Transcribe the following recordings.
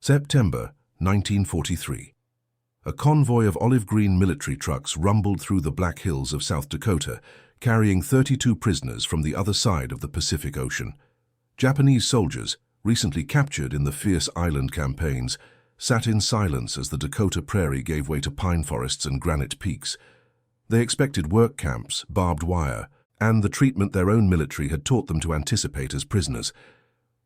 September 1943. A convoy of olive green military trucks rumbled through the Black Hills of South Dakota, carrying 32 prisoners from the other side of the Pacific Ocean. Japanese soldiers, recently captured in the fierce island campaigns, sat in silence as the Dakota prairie gave way to pine forests and granite peaks. They expected work camps, barbed wire, and the treatment their own military had taught them to anticipate as prisoners.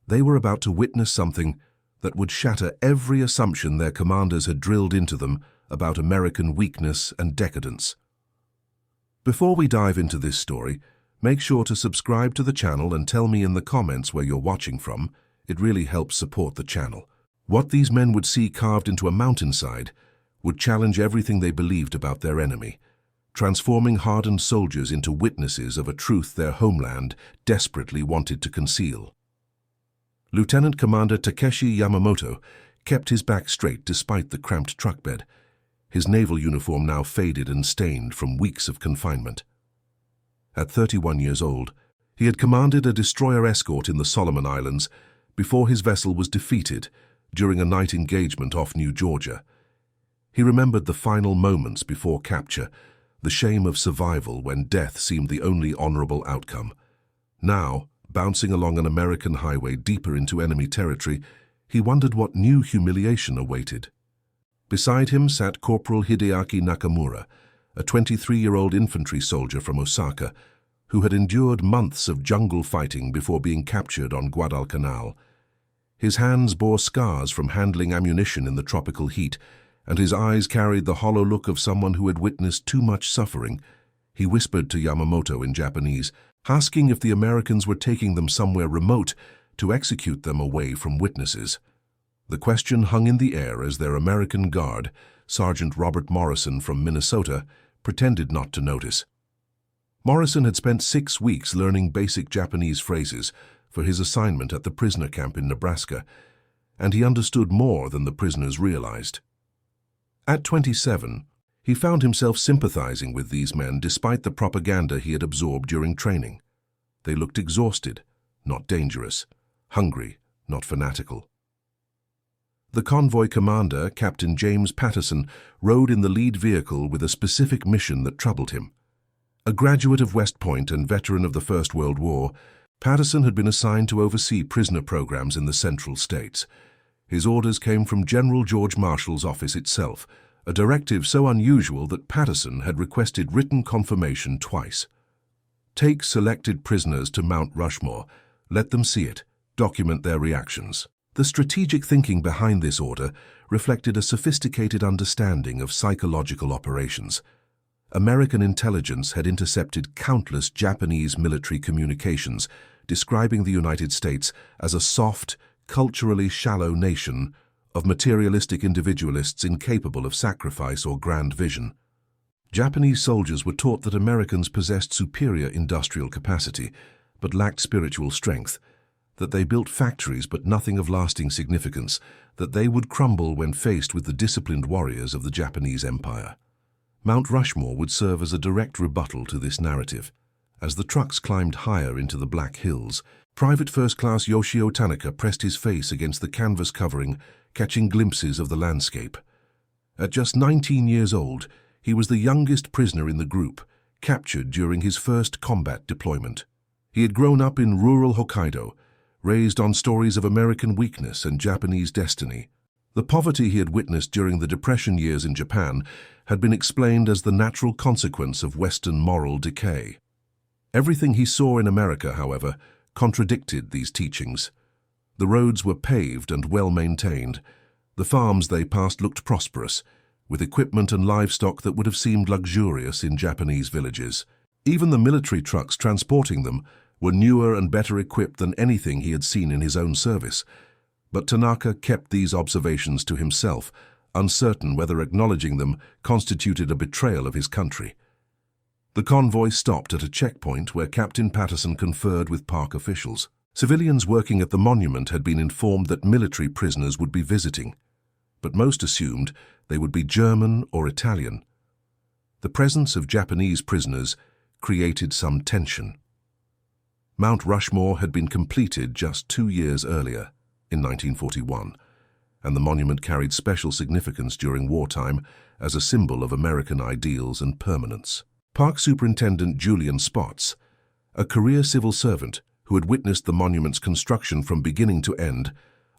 They were about to witness something that would shatter every assumption their commanders had drilled into them about American weakness and decadence. Before we dive into this story, make sure to subscribe to the channel and tell me in the comments where you're watching from. It really helps support the channel. What these men would see carved into a mountainside would challenge everything they believed about their enemy, transforming hardened soldiers into witnesses of a truth their homeland desperately wanted to conceal. Lieutenant Commander Takeshi Yamamoto kept his back straight despite the cramped truck bed, his naval uniform now faded and stained from weeks of confinement. At 31 years old, he had commanded a destroyer escort in the Solomon Islands before his vessel was defeated during a night engagement off New Georgia. He remembered the final moments before capture, the shame of survival when death seemed the only honorable outcome. Now, bouncing along an American highway deeper into enemy territory, he wondered what new humiliation awaited. Beside him sat Corporal Hideaki Nakamura, a 23-year-old infantry soldier from Osaka, who had endured months of jungle fighting before being captured on Guadalcanal. His hands bore scars from handling ammunition in the tropical heat, and his eyes carried the hollow look of someone who had witnessed too much suffering. He whispered to Yamamoto in Japanese, asking if the Americans were taking them somewhere remote to execute them away from witnesses. The question hung in the air as their American guard, Sergeant Robert Morrison from Minnesota, pretended not to notice. Morrison had spent 6 weeks learning basic Japanese phrases for his assignment at the prisoner camp in Nebraska, and he understood more than the prisoners realized. At 27, he found himself sympathizing with these men despite the propaganda he had absorbed during training. They looked exhausted, not dangerous, hungry, not fanatical. The convoy commander, Captain James Patterson, rode in the lead vehicle with a specific mission that troubled him. A graduate of West Point and veteran of the First World War, Patterson had been assigned to oversee prisoner programs in the Central States. His orders came from General George Marshall's office itself, a directive so unusual that Patterson had requested written confirmation twice. Take selected prisoners to Mount Rushmore, let them see it, document their reactions. The strategic thinking behind this order reflected a sophisticated understanding of psychological operations. American intelligence had intercepted countless Japanese military communications, describing the United States as a soft, culturally shallow nation of materialistic individualists incapable of sacrifice or grand vision. Japanese soldiers were taught that Americans possessed superior industrial capacity, but lacked spiritual strength, that they built factories but nothing of lasting significance, that they would crumble when faced with the disciplined warriors of the Japanese Empire. Mount Rushmore would serve as a direct rebuttal to this narrative. As the trucks climbed higher into the Black Hills, Private First Class Yoshio Tanaka pressed his face against the canvas covering, catching glimpses of the landscape. At just 19 years old, he was the youngest prisoner in the group, captured during his first combat deployment. He had grown up in rural Hokkaido, raised on stories of American weakness and Japanese destiny. The poverty he had witnessed during the Depression years in Japan had been explained as the natural consequence of Western moral decay. Everything he saw in America, however, contradicted these teachings. The roads were paved and well maintained. The farms they passed looked prosperous, with equipment and livestock that would have seemed luxurious in Japanese villages. Even the military trucks transporting them were newer and better equipped than anything he had seen in his own service. But Tanaka kept these observations to himself, uncertain whether acknowledging them constituted a betrayal of his country. The convoy stopped at a checkpoint where Captain Patterson conferred with park officials. Civilians working at the monument had been informed that military prisoners would be visiting, but most assumed they would be German or Italian. The presence of Japanese prisoners created some tension. Mount Rushmore had been completed just 2 years earlier, in 1941, and the monument carried special significance during wartime as a symbol of American ideals and permanence. Park Superintendent Julian Spots, a career civil servant who had witnessed the monument's construction from beginning to end,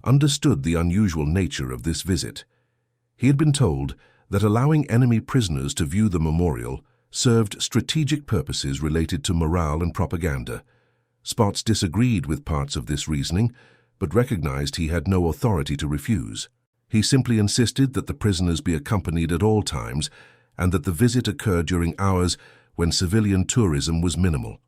understood the unusual nature of this visit. He had been told that allowing enemy prisoners to view the memorial served strategic purposes related to morale and propaganda. Spots disagreed with parts of this reasoning, but recognized he had no authority to refuse. He simply insisted that the prisoners be accompanied at all times and that the visit occur during hours when civilian tourism was minimal.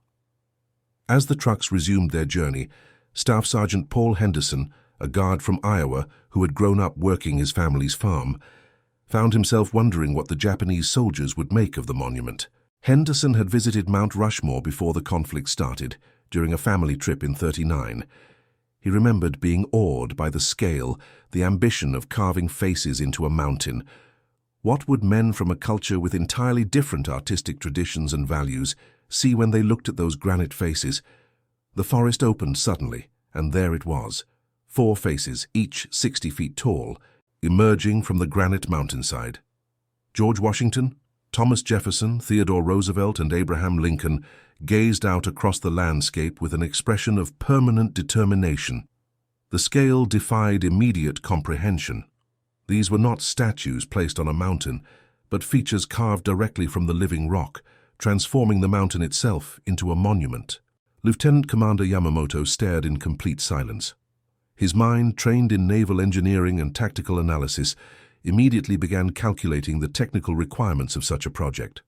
As the trucks resumed their journey, Staff Sergeant Paul Henderson, a guard from Iowa who had grown up working his family's farm, found himself wondering what the Japanese soldiers would make of the monument. Henderson had visited Mount Rushmore before the conflict started, during a family trip in '39. He remembered being awed by the scale, the ambition of carving faces into a mountain. What would men from a culture with entirely different artistic traditions and values see when they looked at those granite faces? The forest opened suddenly, and there it was, 4 faces, each 60 feet tall, emerging from the granite mountainside. George Washington, Thomas Jefferson, Theodore Roosevelt, and Abraham Lincoln gazed out across the landscape with an expression of permanent determination. The scale defied immediate comprehension. These were not statues placed on a mountain, but features carved directly from the living rock, transforming the mountain itself into a monument. Lieutenant Commander Yamamoto stared in complete silence. His mind, trained in naval engineering and tactical analysis, immediately began calculating the technical requirements of such a project.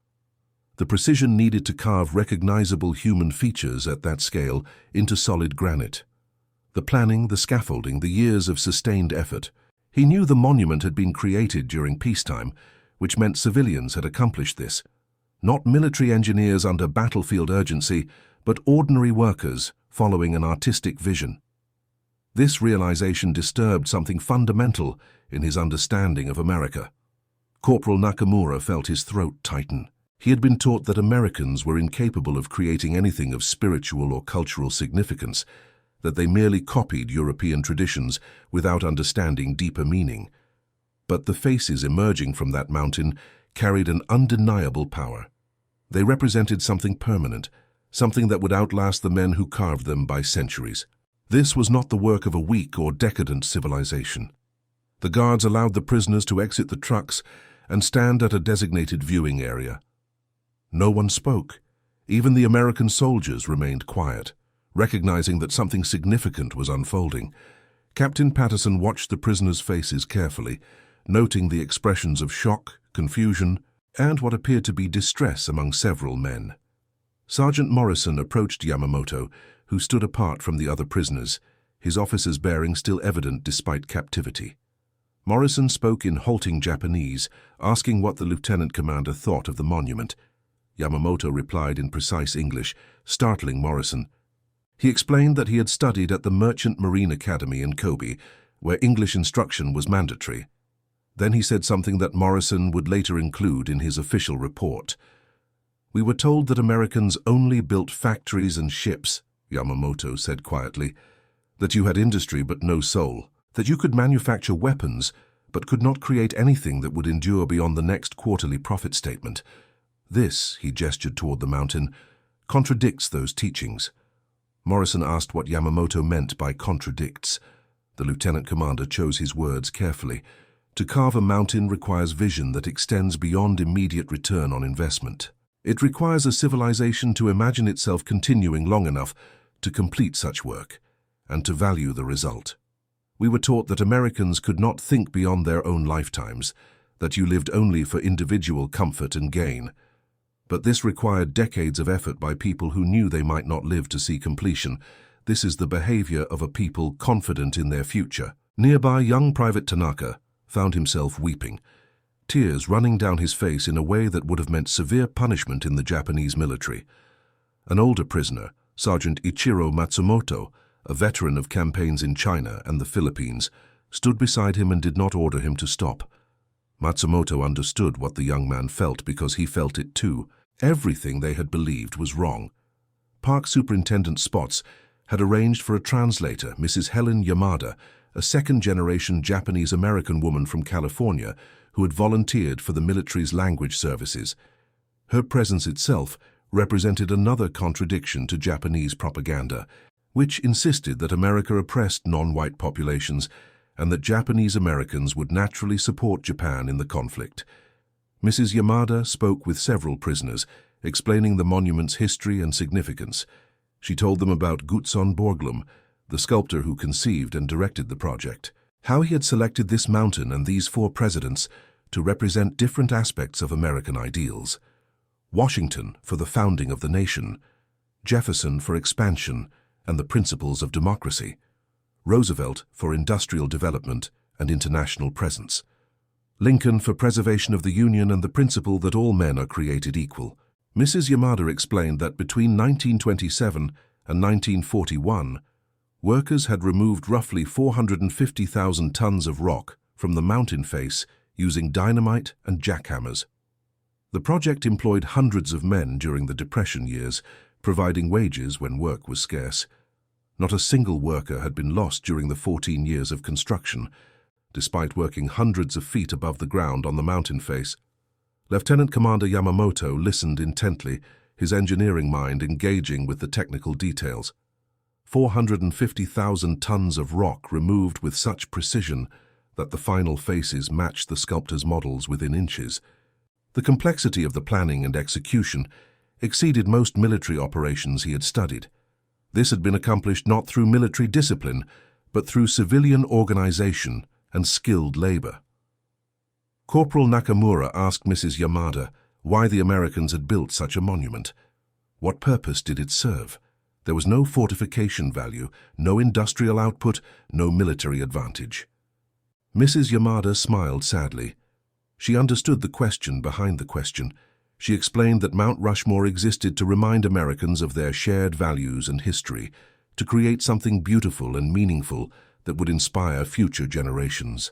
The precision needed to carve recognizable human features at that scale into solid granite. The planning, the scaffolding, the years of sustained effort. He knew the monument had been created during peacetime, which meant civilians had accomplished this. Not military engineers under battlefield urgency, but ordinary workers following an artistic vision. This realization disturbed something fundamental in his understanding of America. Corporal Nakamura felt his throat tighten. He had been taught that Americans were incapable of creating anything of spiritual or cultural significance, that they merely copied European traditions without understanding deeper meaning. But the faces emerging from that mountain carried an undeniable power. They represented something permanent, something that would outlast the men who carved them by centuries. This was not the work of a weak or decadent civilization. The guards allowed the prisoners to exit the trucks and stand at a designated viewing area. No one spoke. Even the American soldiers remained quiet, recognizing that something significant was unfolding. Captain Patterson watched the prisoners' faces carefully, noting the expressions of shock, confusion, and what appeared to be distress among several men. Sergeant Morrison approached Yamamoto, who stood apart from the other prisoners, his officer's bearing still evident despite captivity. Morrison spoke in halting Japanese, asking what the lieutenant commander thought of the monument. Yamamoto replied in precise English, startling Morrison. He explained that he had studied at the Merchant Marine Academy in Kobe, where English instruction was mandatory. Then he said something that Morrison would later include in his official report. "We were told that Americans only built factories and ships," Yamamoto said quietly, "that you had industry but no soul, that you could manufacture weapons but could not create anything that would endure beyond the next quarterly profit statement. This," he gestured toward the mountain, "contradicts those teachings." Morrison asked what Yamamoto meant by contradicts. The lieutenant commander chose his words carefully. To carve a mountain requires vision that extends beyond immediate return on investment. It requires a civilization to imagine itself continuing long enough to complete such work, and to value the result. We were taught that Americans could not think beyond their own lifetimes, that you lived only for individual comfort and gain. But this required decades of effort by people who knew they might not live to see completion. This is the behavior of a people confident in their future. Nearby, young Private Tanaka found himself weeping, tears running down his face in a way that would have meant severe punishment in the Japanese military. An older prisoner, Sergeant Ichiro Matsumoto, a veteran of campaigns in China and the Philippines, stood beside him and did not order him to stop. Matsumoto understood what the young man felt because he felt it too. Everything they had believed was wrong. Park Superintendent Spots had arranged for a translator, Mrs. Helen Yamada, a second-generation Japanese-American woman from California who had volunteered for the military's language services. Her presence itself represented another contradiction to Japanese propaganda, which insisted that America oppressed non-white populations and that Japanese Americans would naturally support Japan in the conflict. Mrs. Yamada spoke with several prisoners, explaining the monument's history and significance. She told them about Gutzon Borglum, the sculptor who conceived and directed the project, how he had selected this mountain and these 4 presidents to represent different aspects of American ideals. Washington for the founding of the nation, Jefferson for expansion and the principles of democracy, Roosevelt for industrial development and international presence, Lincoln for preservation of the Union and the principle that all men are created equal. Mrs. Yamada explained that between 1927 and 1941, workers had removed roughly 450,000 tons of rock from the mountain face using dynamite and jackhammers. The project employed hundreds of men during the Depression years, providing wages when work was scarce. Not a single worker had been lost during the 14 years of construction, despite working hundreds of feet above the ground on the mountain face. Lieutenant Commander Yamamoto listened intently, his engineering mind engaging with the technical details. 450,000 tons of rock removed with such precision that the final faces matched the sculptor's models within inches. The complexity of the planning and execution exceeded most military operations he had studied. This had been accomplished not through military discipline, but through civilian organization and skilled labor. Corporal Nakamura asked Mrs. Yamada why the Americans had built such a monument. What purpose did it serve? There was no fortification value, no industrial output, no military advantage. Mrs. Yamada smiled sadly. She understood the question behind the question. She explained that Mount Rushmore existed to remind Americans of their shared values and history, to create something beautiful and meaningful that would inspire future generations.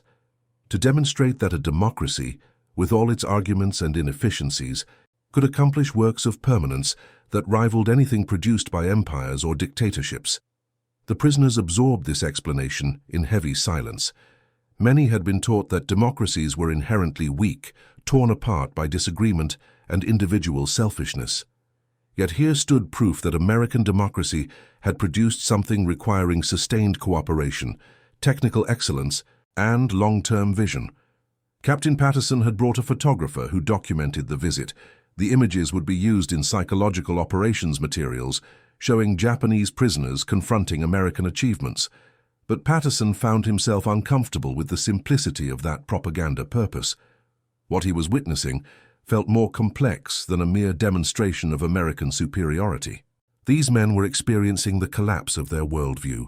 To demonstrate that a democracy, with all its arguments and inefficiencies, could accomplish works of permanence that rivaled anything produced by empires or dictatorships. The prisoners absorbed this explanation in heavy silence. Many had been taught that democracies were inherently weak, torn apart by disagreement and individual selfishness. Yet here stood proof that American democracy had produced something requiring sustained cooperation, technical excellence, and long-term vision. Captain Patterson had brought a photographer who documented the visit. The images would be used in psychological operations materials, showing Japanese prisoners confronting American achievements. But Patterson found himself uncomfortable with the simplicity of that propaganda purpose. What he was witnessing felt more complex than a mere demonstration of American superiority. These men were experiencing the collapse of their worldview.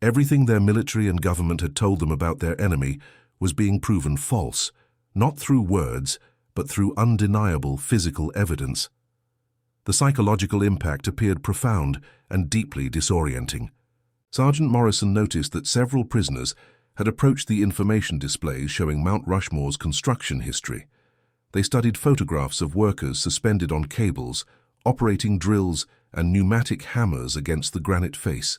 Everything their military and government had told them about their enemy was being proven false, not through words, but through undeniable physical evidence. The psychological impact appeared profound and deeply disorienting. Sergeant Morrison noticed that several prisoners had approached the information displays showing Mount Rushmore's construction history. They studied photographs of workers suspended on cables, operating drills and pneumatic hammers against the granite face.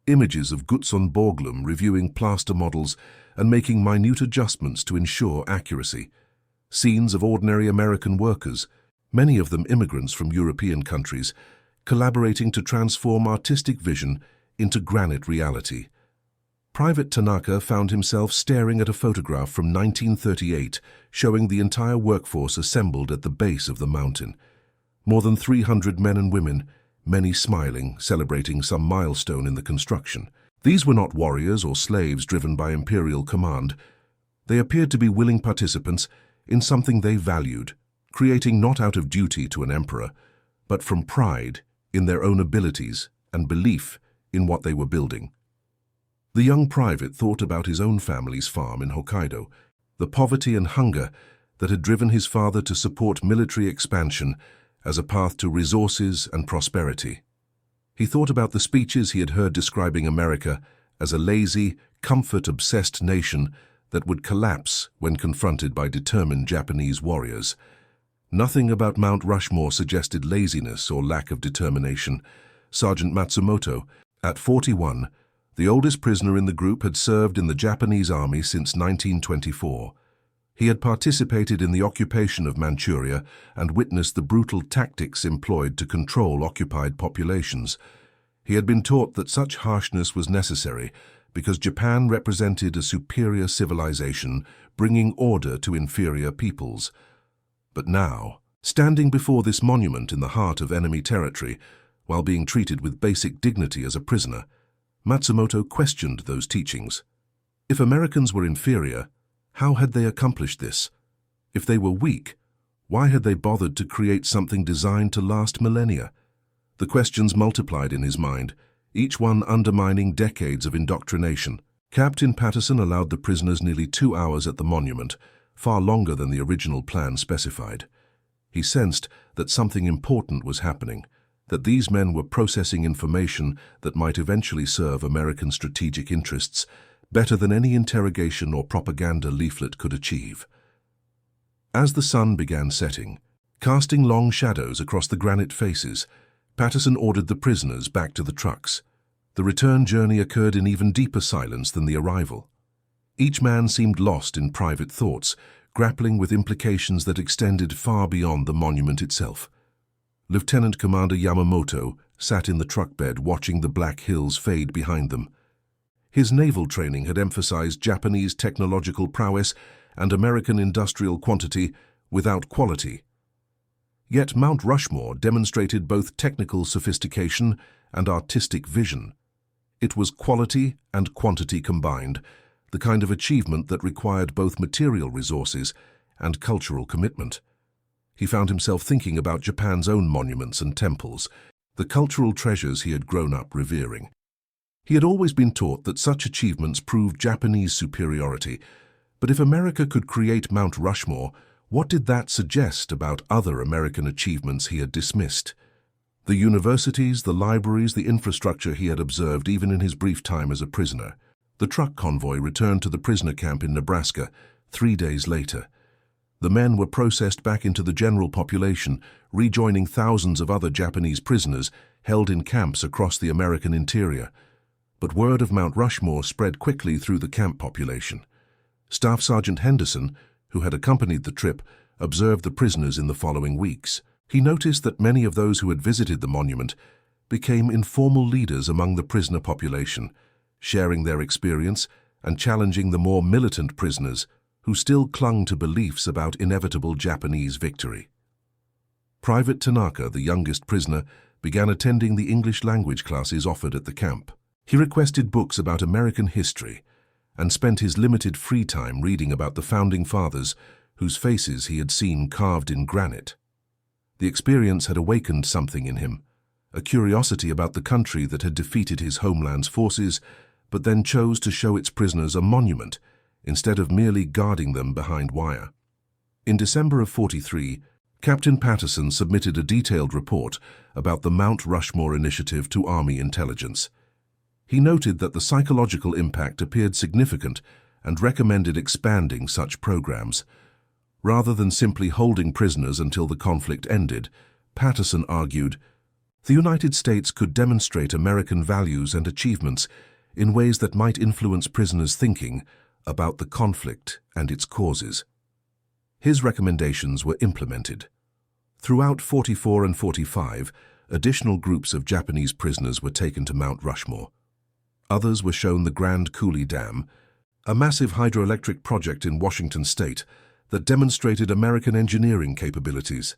Images of Gutzon Borglum reviewing plaster models and making minute adjustments to ensure accuracy. Scenes of ordinary American workers, many of them immigrants from European countries, collaborating to transform artistic vision into granite reality. Private Tanaka found himself staring at a photograph from 1938 showing the entire workforce assembled at the base of the mountain. More than 300 men and women, many smiling, celebrating some milestone in the construction. These were not warriors or slaves driven by imperial command. They appeared to be willing participants in something they valued, creating not out of duty to an emperor, but from pride in their own abilities and belief in what they were building. The young private thought about his own family's farm in Hokkaido, the poverty and hunger that had driven his father to support military expansion as a path to resources and prosperity. He thought about the speeches he had heard describing America as a lazy, comfort-obsessed nation that would collapse when confronted by determined Japanese warriors. Nothing about Mount Rushmore suggested laziness or lack of determination. Sergeant Matsumoto, at 41, The oldest prisoner in the group had served in the Japanese army since 1924. He had participated in the occupation of Manchuria and witnessed the brutal tactics employed to control occupied populations. He had been taught that such harshness was necessary because Japan represented a superior civilization, bringing order to inferior peoples. But now, standing before this monument in the heart of enemy territory, while being treated with basic dignity as a prisoner, Matsumoto questioned those teachings. If Americans were inferior, how had they accomplished this? If they were weak, why had they bothered to create something designed to last millennia? The questions multiplied in his mind, each one undermining decades of indoctrination. Captain Patterson allowed the prisoners nearly 2 hours at the monument, far longer than the original plan specified. He sensed that something important was happening, that these men were processing information that might eventually serve American strategic interests better than any interrogation or propaganda leaflet could achieve. As the sun began setting, casting long shadows across the granite faces, Patterson ordered the prisoners back to the trucks. The return journey occurred in even deeper silence than the arrival. Each man seemed lost in private thoughts, grappling with implications that extended far beyond the monument itself. Lieutenant Commander Yamamoto sat in the truck bed watching the Black Hills fade behind them. His naval training had emphasized Japanese technological prowess and American industrial quantity without quality. Yet Mount Rushmore demonstrated both technical sophistication and artistic vision. It was quality and quantity combined, the kind of achievement that required both material resources and cultural commitment. He found himself thinking about Japan's own monuments and temples, the cultural treasures he had grown up revering. He had always been taught that such achievements proved Japanese superiority, but if America could create Mount Rushmore, what did that suggest about other American achievements he had dismissed? The universities, the libraries, the infrastructure he had observed even in his brief time as a prisoner. The truck convoy returned to the prisoner camp in Nebraska 3 days later. The men were processed back into the general population, rejoining thousands of other Japanese prisoners held in camps across the American interior. But word of Mount Rushmore spread quickly through the camp population. Staff Sergeant Henderson, who had accompanied the trip, observed the prisoners in the following weeks. He noticed that many of those who had visited the monument became informal leaders among the prisoner population, sharing their experience and challenging the more militant prisoners who still clung to beliefs about inevitable Japanese victory. Private Tanaka, the youngest prisoner, began attending the English language classes offered at the camp. He requested books about American history and spent his limited free time reading about the founding fathers whose faces he had seen carved in granite. The experience had awakened something in him, a curiosity about the country that had defeated his homeland's forces, but then chose to show its prisoners a monument instead of merely guarding them behind wire. In December of '43, Captain Patterson submitted a detailed report about the Mount Rushmore initiative to Army intelligence. He noted that the psychological impact appeared significant and recommended expanding such programs. Rather than simply holding prisoners until the conflict ended, Patterson argued, the United States could demonstrate American values and achievements in ways that might influence prisoners' thinking about the conflict and its causes. His recommendations were implemented. Throughout '44 and '45, additional groups of Japanese prisoners were taken to Mount Rushmore. Others were shown the Grand Coulee Dam, a massive hydroelectric project in Washington state that demonstrated American engineering capabilities.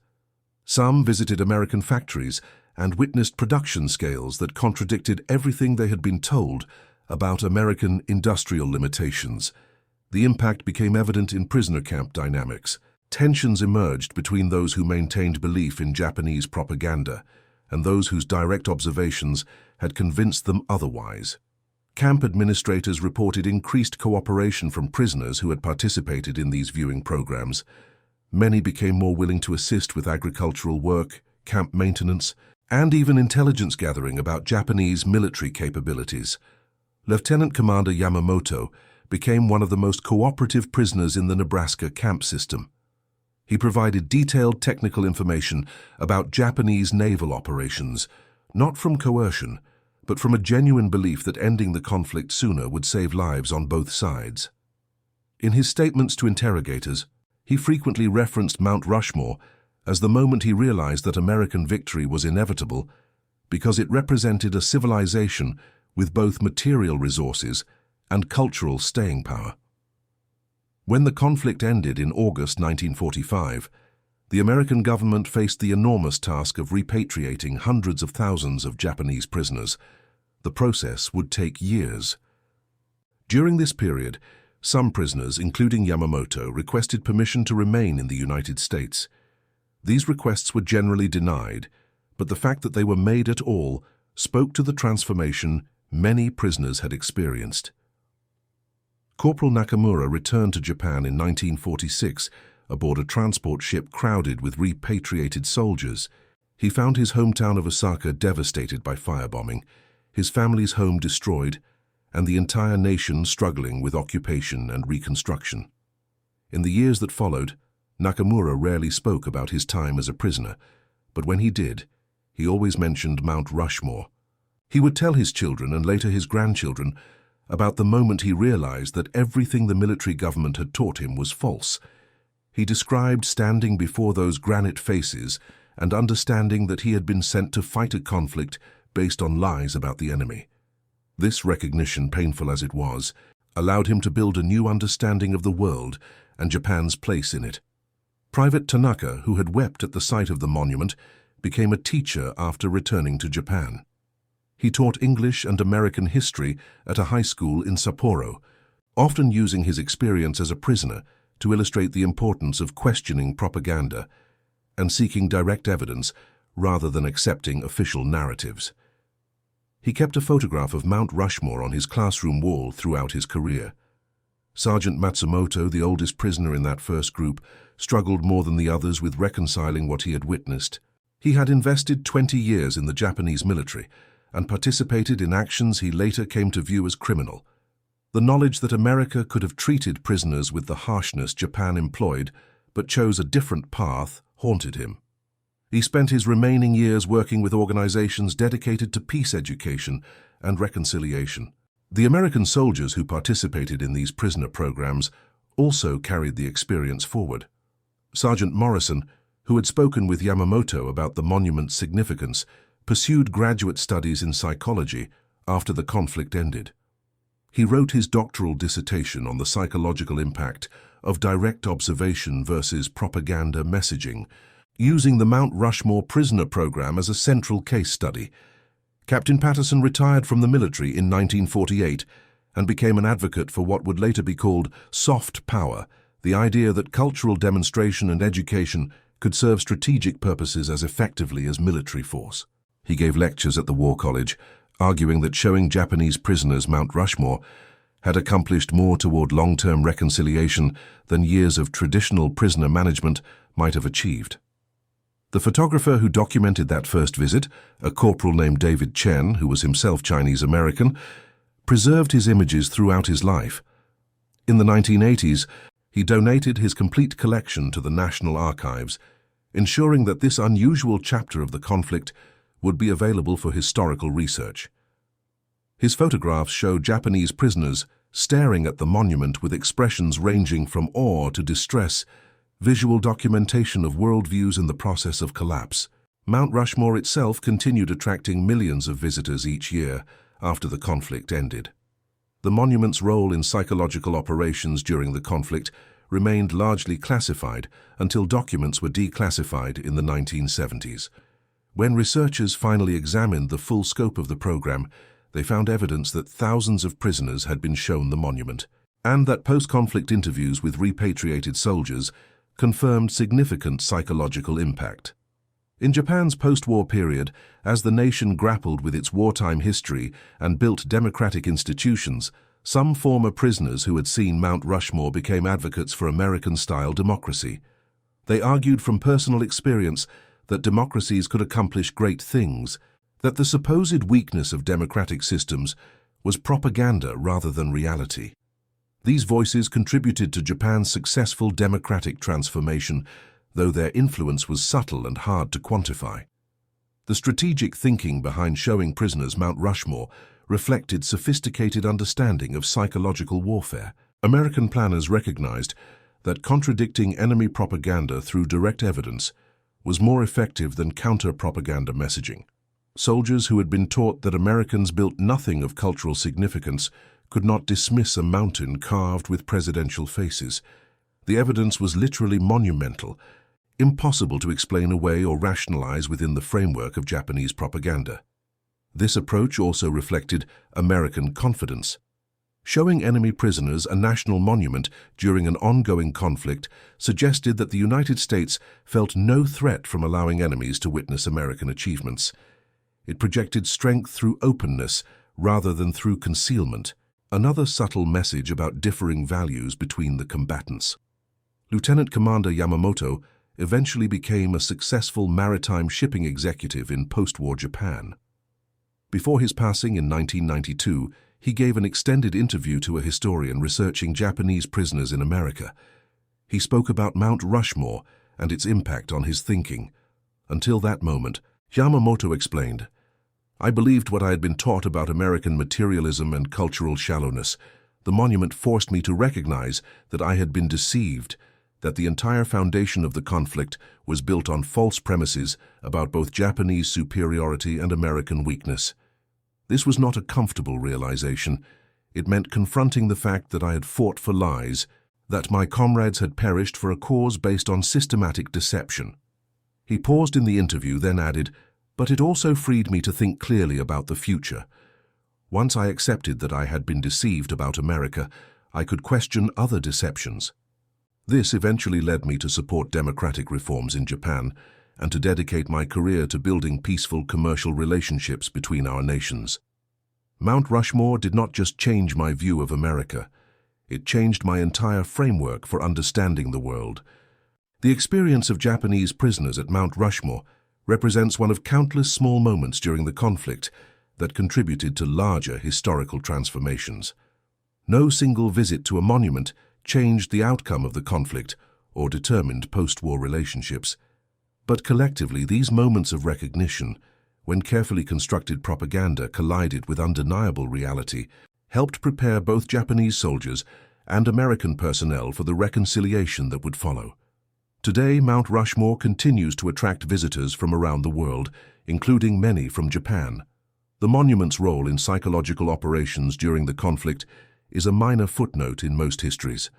Some visited American factories and witnessed production scales that contradicted everything they had been told about American industrial limitations. The impact became evident in prisoner camp dynamics. Tensions emerged between those who maintained belief in Japanese propaganda and those whose direct observations had convinced them otherwise. Camp administrators reported increased cooperation from prisoners who had participated in these viewing programs. Many became more willing to assist with agricultural work, camp maintenance, and even intelligence gathering about Japanese military capabilities. Lieutenant Commander Yamamoto became one of the most cooperative prisoners in the Nebraska camp system. He provided detailed technical information about Japanese naval operations, not from coercion, but from a genuine belief that ending the conflict sooner would save lives on both sides. In his statements to interrogators, he frequently referenced Mount Rushmore as the moment he realized that American victory was inevitable because it represented a civilization with both material resources and cultural staying power. When the conflict ended in August 1945, the American government faced the enormous task of repatriating hundreds of thousands of Japanese prisoners. The process would take years. During this period, some prisoners, including Yamamoto, requested permission to remain in the United States. These requests were generally denied, but the fact that they were made at all spoke to the transformation many prisoners had experienced. Corporal Nakamura returned to Japan in 1946 aboard a transport ship crowded with repatriated soldiers. He found his hometown of Osaka devastated by firebombing, his family's home destroyed, and the entire nation struggling with occupation and reconstruction. In the years that followed, Nakamura rarely spoke about his time as a prisoner, but when he did, he always mentioned Mount Rushmore. He would tell his children and later his grandchildren about the moment he realized that everything the military government had taught him was false. He described standing before those granite faces and understanding that he had been sent to fight a conflict based on lies about the enemy. This recognition, painful as it was, allowed him to build a new understanding of the world and Japan's place in it. Private Tanaka, who had wept at the sight of the monument, became a teacher after returning to Japan. He taught English and American history at a high school in Sapporo, often using his experience as a prisoner to illustrate the importance of questioning propaganda and seeking direct evidence rather than accepting official narratives. He kept a photograph of Mount Rushmore on his classroom wall throughout his career. Sergeant Matsumoto, the oldest prisoner in that first group, struggled more than the others with reconciling what he had witnessed. He had invested 20 years in the Japanese military and participated in actions he later came to view as criminal. The knowledge that America could have treated prisoners with the harshness Japan employed, but chose a different path, haunted him. He spent his remaining years working with organizations dedicated to peace education and reconciliation. The American soldiers who participated in these prisoner programs also carried the experience forward. Sergeant Morrison, who had spoken with Yamamoto about the monument's significance, pursued graduate studies in psychology after the conflict ended. He wrote his doctoral dissertation on the psychological impact of direct observation versus propaganda messaging, using the Mount Rushmore prisoner program as a central case study. Captain Patterson retired from the military in 1948 and became an advocate for what would later be called soft power, the idea that cultural demonstration and education could serve strategic purposes as effectively as military force. He gave lectures at the War College, arguing that showing Japanese prisoners Mount Rushmore had accomplished more toward long-term reconciliation than years of traditional prisoner management might have achieved. The photographer who documented that first visit, a corporal named David Chen, who was himself Chinese-American, preserved his images throughout his life. In the 1980s, he donated his complete collection to the National Archives, ensuring that this unusual chapter of the conflict would be available for historical research. His photographs show Japanese prisoners staring at the monument with expressions ranging from awe to distress, visual documentation of worldviews in the process of collapse. Mount Rushmore itself continued attracting millions of visitors each year after the conflict ended. The monument's role in psychological operations during the conflict remained largely classified until documents were declassified in the 1970s. When researchers finally examined the full scope of the program, they found evidence that thousands of prisoners had been shown the monument, and that post-conflict interviews with repatriated soldiers confirmed significant psychological impact. In Japan's post-war period, as the nation grappled with its wartime history and built democratic institutions, some former prisoners who had seen Mount Rushmore became advocates for American-style democracy. They argued from personal experience that democracies could accomplish great things, that the supposed weakness of democratic systems was propaganda rather than reality. These voices contributed to Japan's successful democratic transformation, though their influence was subtle and hard to quantify. The strategic thinking behind showing prisoners Mount Rushmore reflected sophisticated understanding of psychological warfare. American planners recognized that contradicting enemy propaganda through direct evidence was more effective than counter-propaganda messaging. Soldiers who had been taught that Americans built nothing of cultural significance could not dismiss a mountain carved with presidential faces. The evidence was literally monumental, impossible to explain away or rationalize within the framework of Japanese propaganda. This approach also reflected American confidence. Showing enemy prisoners a national monument during an ongoing conflict suggested that the United States felt no threat from allowing enemies to witness American achievements. It projected strength through openness rather than through concealment, another subtle message about differing values between the combatants. Lieutenant Commander Yamamoto eventually became a successful maritime shipping executive in post-war Japan. Before his passing in 1992, he gave an extended interview to a historian researching Japanese prisoners in America. He spoke about Mount Rushmore and its impact on his thinking. Until that moment, Yamamoto explained, "I believed what I had been taught about American materialism and cultural shallowness. The monument forced me to recognize that I had been deceived, that the entire foundation of the conflict was built on false premises about both Japanese superiority and American weakness. This was not a comfortable realization. It meant confronting the fact that I had fought for lies, that my comrades had perished for a cause based on systematic deception." He paused in the interview, then added, "But it also freed me to think clearly about the future. Once I accepted that I had been deceived about America, I could question other deceptions." This eventually led me to support democratic reforms in Japan and to dedicate my career to building peaceful commercial relationships between our nations. Mount Rushmore did not just change my view of America. It changed my entire framework for understanding the world. The experience of Japanese prisoners at Mount Rushmore represents one of countless small moments during the conflict that contributed to larger historical transformations. No single visit to a monument changed the outcome of the conflict or determined post-war relationships. But collectively, these moments of recognition, when carefully constructed propaganda collided with undeniable reality, helped prepare both Japanese soldiers and American personnel for the reconciliation that would follow. Today, Mount Rushmore continues to attract visitors from around the world, including many from Japan. The monument's role in psychological operations during the conflict is a minor footnote in most histories,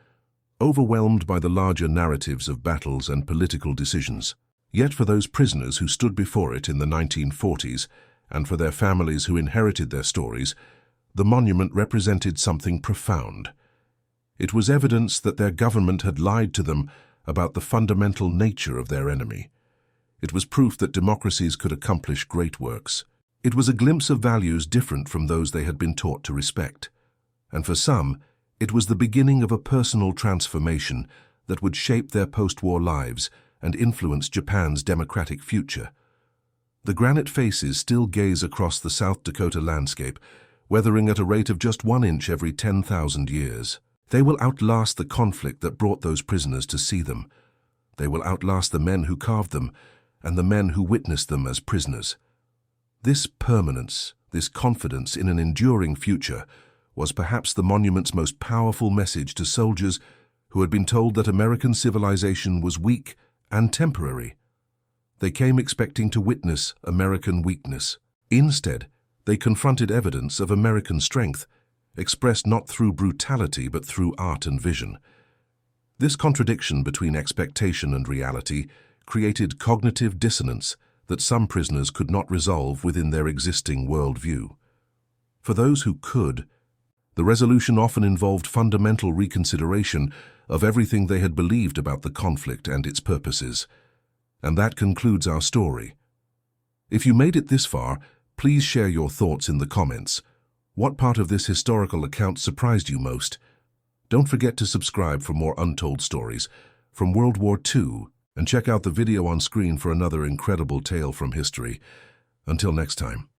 overwhelmed by the larger narratives of battles and political decisions. Yet for those prisoners who stood before it in the 1940s, and for their families who inherited their stories, the monument represented something profound. It was evidence that their government had lied to them about the fundamental nature of their enemy. It was proof that democracies could accomplish great works. It was a glimpse of values different from those they had been taught to respect. And for some, it was the beginning of a personal transformation that would shape their post-war lives and influence Japan's democratic future. The granite faces still gaze across the South Dakota landscape, weathering at a rate of just 1 inch every 10,000 years. They will outlast the conflict that brought those prisoners to see them. They will outlast the men who carved them and the men who witnessed them as prisoners. This permanence, this confidence in an enduring future, was perhaps the monument's most powerful message to soldiers who had been told that American civilization was weak and temporary. They came expecting to witness American weakness. Instead, they confronted evidence of American strength, expressed not through brutality but through art and vision. This contradiction between expectation and reality created cognitive dissonance that some prisoners could not resolve within their existing worldview. For those who could, the resolution often involved fundamental reconsideration of everything they had believed about the conflict and its purposes. And that concludes our story. If you made it this far, please share your thoughts in the comments. What part of this historical account surprised you most? Don't forget to subscribe for more untold stories from World War II and check out the video on screen for another incredible tale from history. Until next time.